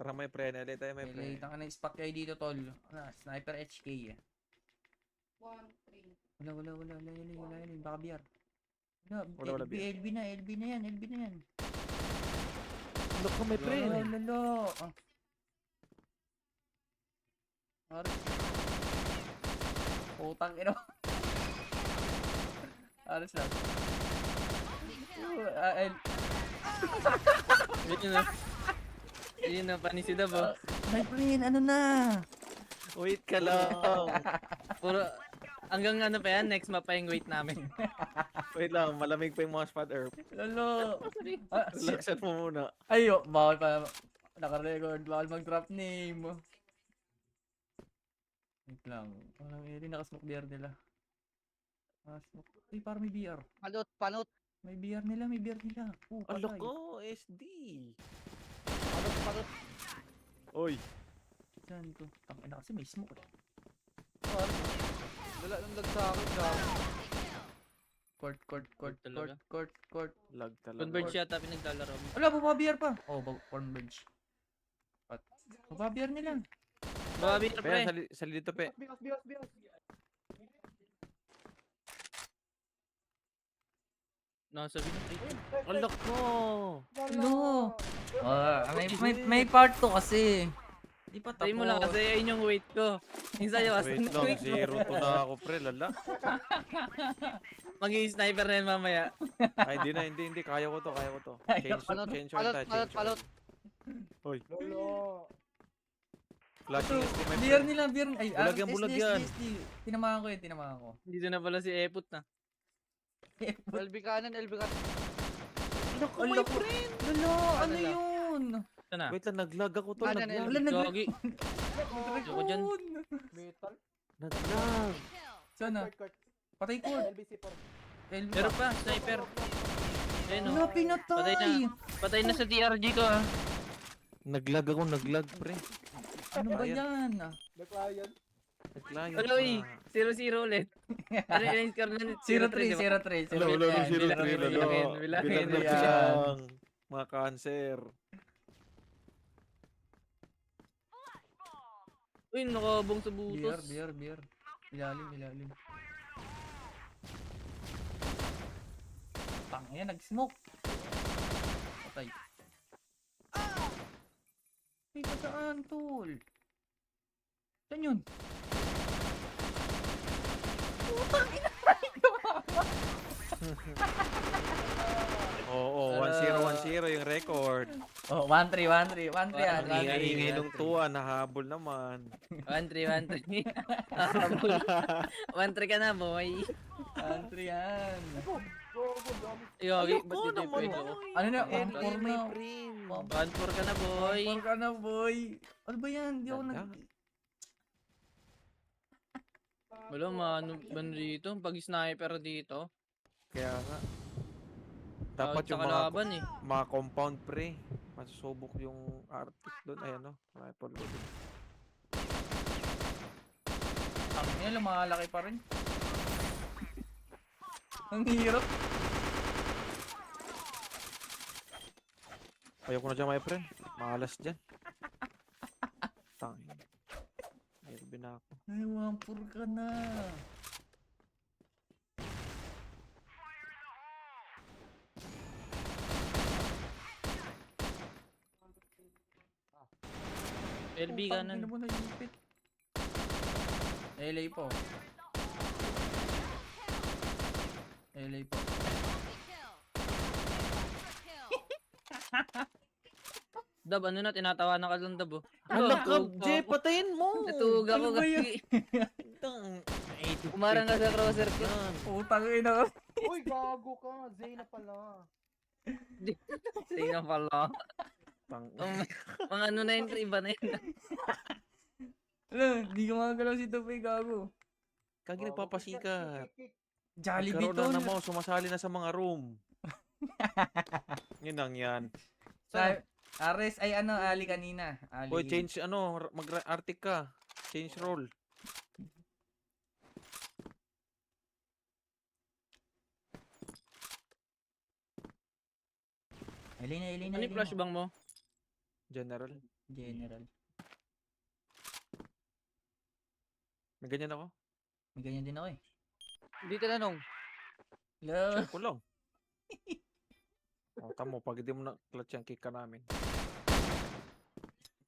Tara may pre, nalit tayo may pre. Tang na spot kayo dito tol. Sniper HK eh. 1-3. Wala yun. Baka BR. Wala, BR. LB na yan. Look ka may pre. Lolo. Aris. Utang ino. Aris lang. Yun na, panisida ba? My friend, ano na? Wait ka lang. Puro, hanggang ano pa yan, next map pa yung wait namin. Wait lang, malamig pa yung mga spot herb. Lolo. Relaxan mo muna. Ayo, bawal pa. Naka-record, bawal mag-drop name. Wait lang. Parang nakasmoke BR nila. Smoke. Ay, parang may BR. Panot. May BR nila. Alok Patay. ko, SD. Panot. Oy. Saan to? Tangina kasi may smoke eh. Wala nang lag sa akin. Gago. Court. Lag talaga. Converge yata pinaglalaro mo. Wala, bababiyar pa. Oh, converge. Bababiyar nila. Babi na Pe, pre. sali dito pe. Bigas. Nasa binatay. Alok ko. No. May part to kasi. Di pa Tayo mo lang tapos. kasi ayun yung wait ko. Yung sa'yo kasi Wait lang, 0-2 na ako pre, lala. Mag-i-sniper na yan mamaya. Ay, hindi. Kaya ko to. Change short tayo. Palot. Hoy, Lolo. flashing SD may BR pre. nila, BR. Ay, Bulag yan, bulag yan. SD. Tinamahan ko. Dito na pala si Eput na. LB kanan. Alok ko Alok may ko. pre. Lolo, ano lang? yun? Sana. Wait lang, naglag ako to. Kanan, Naglag. Wala, naglag. Gogi. Ayoko dyan. Metal. Naglag. Sana. Patay ko. LBC4. Pero pa, sniper. Ayun Wala, o. Patay pinatay. na. Patay na sa TRG ko ah. Naglag ako, pre. Ano ba yan? The client. Naglag. Wala uy. 0-0 ulit. Ano yung score na? 03. Wala, Yan, 0-3, bilangin, lalo. bilangin, Bilang na yan. bilang. Mga cancer. Uy, nakabong sa butos. BR. Ilalim. Tangina, nag-smoke. Patay. May pataan, tol. Saan yun? Oo, 1-0 yung record. Oh, 1-3 Ang yan. ingay nung tuwa, nahabol naman. 1-3. 1-3 ka na, boy. 1-3 yan. Yogi, Ayoko ba't dito naman, pwede ako? Ano na? Ayan, 1-4 na. 1-4 ka na, boy. 1-4 ka na, boy. Ano ba yan? Di ako nag... Wala, man dito. Pag sniper dito. Kaya nga. Dapat Sa yung kalaban eh. mga compound pre. Masusubok yung artist doon. Ayan o. Rifle ko dun. Tangina, lumalaki pa rin. Ang hirap. Ayoko na dyan, my friend. Malas dyan. Tangin. Ayoko na ako. Ay, 1-4 ka na. LB kanan. Ano mo na ipit? LA po. Dab, ano na, tinatawanan ka doon, Dab. Oh. Anak ka, Natug- Jay, patayin mo! Natug ako Ano ba yun? kasi. Umarang ka sa crosser ko. Utang ina ka. Uy, gago ka. Zayna pala. Tingnan pala. Tang... Mga ano na yun, iba na yun. Ano, di ka makagalaw si Tupay, gago. Kagi nagpapasikat. Jollibee Nagkaroon tol. na naman, sumasali na sa mga room. Yun lang yan. Ares, ay ano, Ali kanina. Ali. Uy, change mag-arctic ka. Change role. Ali na. Ano yung flashbang mo? General. General. May ganyan ako. May ganyan din ako eh. Hindi tinanong. Hello? Share ko lang. Oh, tamo, pag hindi mo na clutch yung kick ka namin.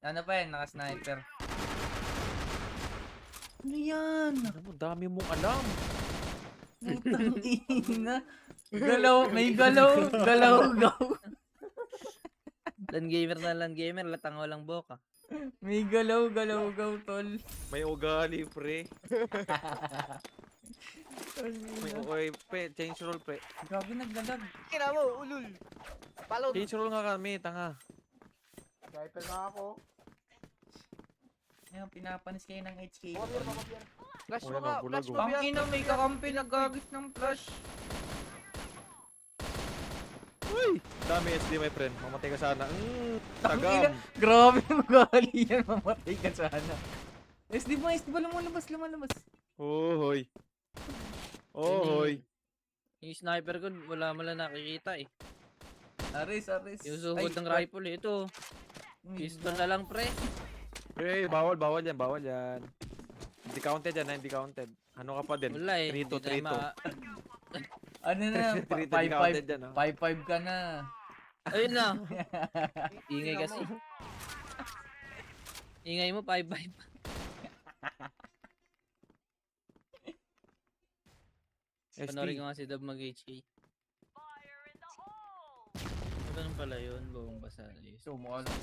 Ano pa yan? Naka-sniper. Ano yan? Ano mo, dami mong alam. Putang ina. Galaw, may galaw. Galaw, gaw. Land gamer na land gamer, latang walang boka. May galaw, galaw, gaw, tol. May ugali, pre. May ugali, pre. Change role, pre. Grabe naglalag. Kina mo, ulul. Follow. Change role nga kami, tanga. Sniper nga ako. Ayan, pinapanis kayo ng HK. Mapapir. Flash mo Wala ka, na, bulag, flash mo oh. Ang Biar. ina, may kakampi nagagis ng flash. Uy! Dami SD, my friend. Mamatay ka sana. Ang ina, Tagam. grabe ugali yan. Mamatay ka sana. SD ba lumalabas, lumalabas. Hoy. Hoy. Yung sniper ko, wala mo lang nakikita eh. Aris. Yung sugod ng rifle eh. Ito, pistol na lang pre. Pre, bawal yan, bawal yan. Hindi counted yan, hindi counted. Ano ka pa din? Wala eh. 3-2, Hindi tayo 3-2. Ano na, 3-2, hindi counted 5-5. yan, ah. 5-5 ka na. Ayun na. Ingay kasi. Ingay mo, 5-5. Panorin ko nga si Dab mag-HK. Ganun pala yun, buong basa. So, mukha lang.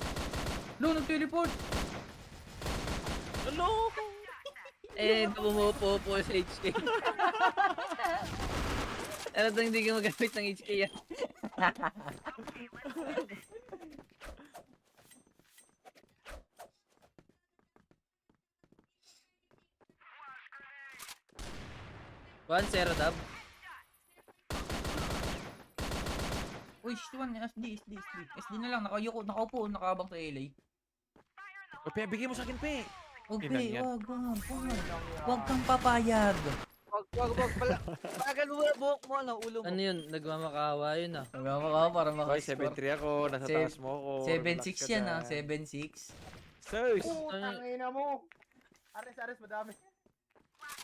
No, nag-teleport! Hello! Eh, pumupo sa HK. Ano to, hindi ka magamit ng HK yan? One zero Dab. Uy, SD na lang, nakaupo, nakaabang sa LA. O, pe, bigay mo sa akin, pe. Huwag, Ilan yan? Huwag kang papayag. Wag. Palagan mo na buhok mo, ano, ulo mo. Ano yun? Nagmamakawa yun ah. Nagama ka para Hoy, makascore. 7-3 ako. Nasa Se- taas mo ako. 7-6 yan ah, 7-6. Sus! Putang ina mo. Ares, madami.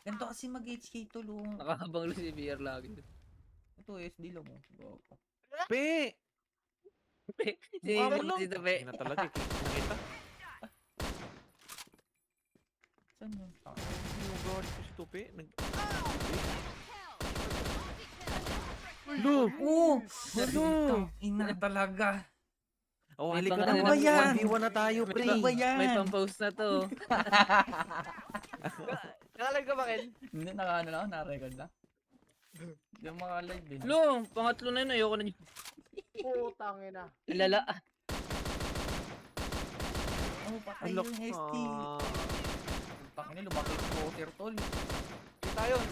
Ganito kasi mag-HK tulong. Nakahabang lang si BR lagi. Ito, SD lang mo. Pe! Sinimot si Tape. Hindi na talaga, nakita. Saan yun? Yung gawin ko si Tupi. Lo! Oo! Ina talaga. Oh, May halika pang- na. ano ba yan? 1v1 na tayo, pre. Ano ba yan? May pang-post na to. Nakalag ka ba, Ken? Hindi, naka-ano lang, na-record lang. Hindi ako maka-live eh. Lo, pangatlo na yun. Ayoko na yun. Putang ina. Ilala. Oh, patay Alok. yung SD. Ah. Pakina, lumaki yung poker tol. Kita yun.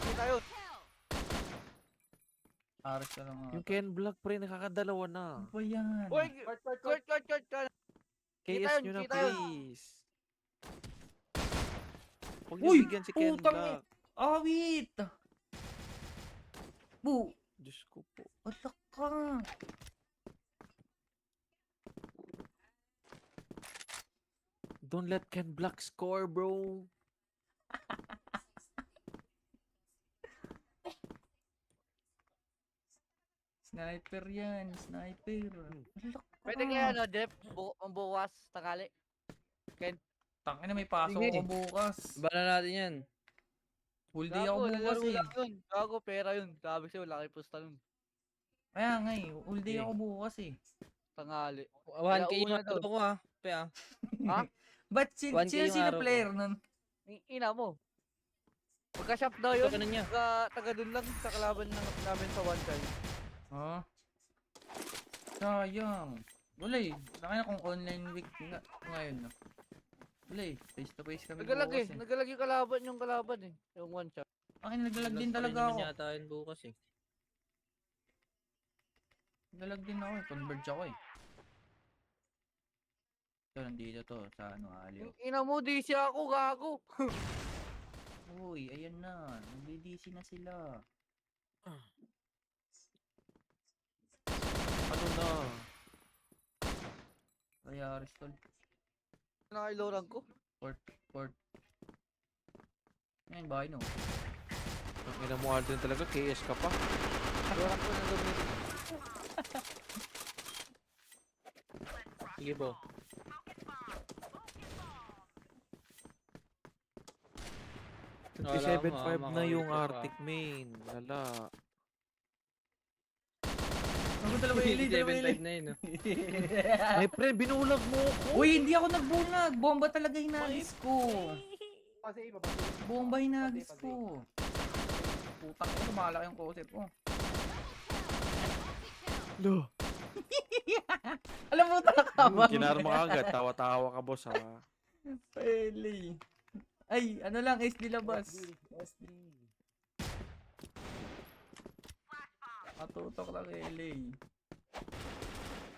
Aris na lang Yung nga. Ken Black, pre, nakakadalawa na. Ano ba yan? Uy, court. KS yun, nyo na, kita yun. please. Huwag niyo Uy, bigyan si Ken putang Black. Awit! Bu! Diyos ko po. Alak ka! Don't let Ken Black score, bro. Sniper yan, sniper. Alak ka! Pwede kaya ano, Jeff, bukas, tangali. Tangina, may pasok Sige. ako bukas. Bala natin yan. Full day ako bukas lalaro eh. lang yun. Gago, pera yun. Sabi sa'yo, laki pusta nun. Kaya nga eh, full day Okay. ako bukas eh. Tangali. 1K yung una daw. araw ko ah. Pe ah. Ba't 1K yung sino araw ko. player nun? Ina mo. Pagka-shop daw Ito yun. ka na niya. Taga dun lang sa kalaban namin sa one time. Ha? Sayang. Wala eh. Nakaya kung online week nga, ngayon na. Wala eh. Face to face kami Nagalag bukas eh. Nagalag yung kalaban eh. Yung one shot. Akin naglalag din Last pa rin talaga naman ako. yata yun bukas eh. Naglalag din ako eh. Converge ako eh. Ito, nandito to. Sa ano, aliw. Ina mo, DC ako, gago. Uy, ayan na. Nagdi-DC na sila. Ano na? Kaya Aristol. Nakailoran ko. Port. Ngayon, bahay no. Ang ina mo Aldrin talaga, KS ka pa. Loran ko na gamitin. Sige po. Wala 27.5 mo, na yung makawin ka pa. Arctic main. Lala. Ako dalawa ili, dalawa ili. 7.5 na yun. Oh. My friend, binulag mo ko. Uy, hindi ako nagbulag. Bomba talaga hinagis ko. Bomba hinagis ko. Putang ko, malaki yung concept ko. Lo. Alam mo talaga Kinarma ka agad. Tawa-tawa ka, boss, ha. Pele. Ay, ano lang, SD labas. SD. Matutok lang LA.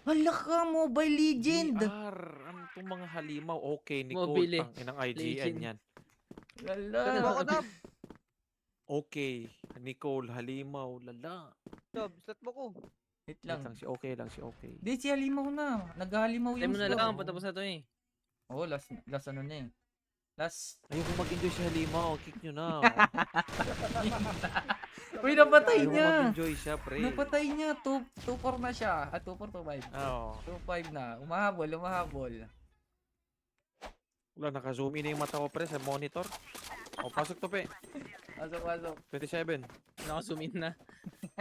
Hala ka, Mobile Legend. VR. Ano itong mga halimaw? Okay, Nicole. Mobile, Tang inang IGN Legend. yan. Lala. Ako na. Okay. Nicole, halimaw. Lala. Tab, slot mo ko. Wait Wait lang. lang, si okay lang, si okay. Di, si Halimaw na. Naghalimaw Tayo yung mo na score. lang, patapos na to eh. Oo, last ano na eh. Last. Ayoko mag-enjoy si halimaw. Kick nyo na. Uy, napatay Ayoko niya. mag-enjoy siya, pre. Napatay niya. 2-4 na siya. 2-4, 2-5. Oo. 2-5 na. Umahabol. Wala, naka-zoom in na yung mata ko, pre, sa monitor. O, pasok to, pe. Pasok. 27. Naka-zoom in na.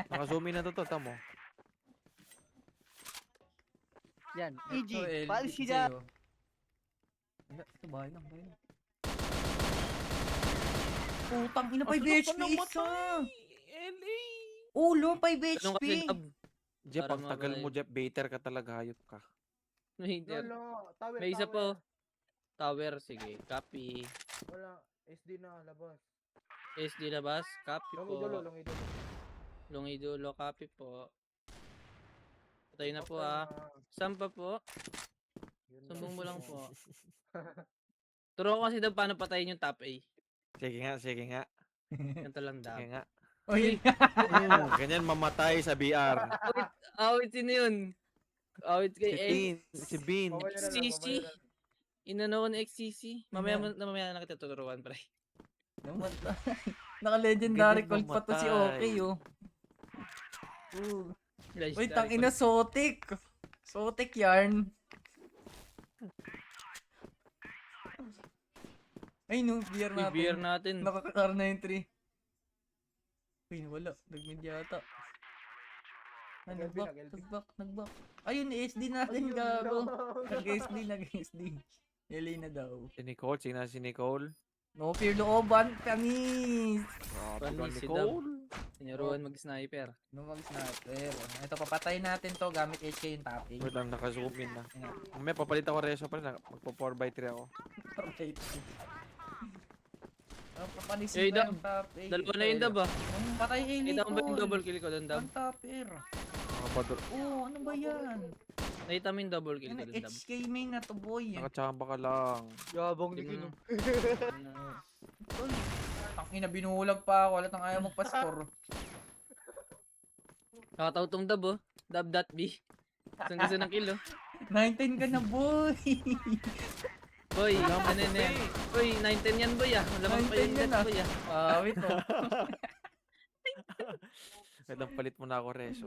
Naka-zoom in na to, tamo. Yan. Ito, EG. Palis LJ, siya. oh. Wala, ito bahay lang. Putang ina, 5 HP isa. LA! Ulo, 5 Anong HP. kasi tab? Jeff, Para ang tagal mabay. mo, Jeff. Baiter ka talaga, hayop ka. May, Tower, may isa po. Tower, sige. Copy. Wala, SD na, labas. SD labas. Copy Long po. idolo. Lungidulo, copy po. Patay na po Okay ah. na. Saan pa po? Yun na. Sumbong mo lang po. Turo ko kasi daw paano patayin yung top A. Sige nga. Ganito lang daw. Sige nga. Uy, Ganyan mamatay sa VR. Awit sino yun? Awit Si kay A. Bean. Si Bean. Bawal na lang, XCC. bawal na lang. Inano ko ni XCC. Mamaya na kita tuturuan, pre. naka-legendary Ganyan colt pa to si mamatay. Okay, oh. Uy, Legendary tangina, Sotik. Sotik yarn. Ay, no, beer Uy, natin. beer natin. Nakakakar na yung 3. Uy, wala. Nag-mid yata. Ay, Nag-LB, nagbak. Ayun, SD natin, gago. Nag-SD. LA na daw. Si Nicole. Sina si Nicole. No fear looban, kamis. Grabe ka, Panis si Nicole. Sinuruan mag-sniper. No mag-sniper. Ito, papatayin natin to gamit HK yung topping. Wait lang, naka-zoom in na. May papalit ako reso pa rin. Magpo 4x3 ako. Right. Papanis Eh, yung top A. Dalawa na yung dab ah. Patay A Nakita mo ba yung double kill ko doon, dab? Ang topper. Nakapador. Oh, ano ba yan? Nakita mo yung double kill ko Ano, doon, dab? HK main na to, boy. Nakachamba ka lang. Yabang ni Tingnan Kino. mo. Tangina, binulag pa ako. Wala tang ayaw magpa-score. Nakatautong dab oh. Dab.b. Saan gusto ng kill oh. 19 ka na, boy. Boy, ano yan? Boy, 9-10 yan boy ah. Malamang pa 9-10 yung yan, net ah. boy ah. Wait, oh. Wait lang, palit mo na ako reso.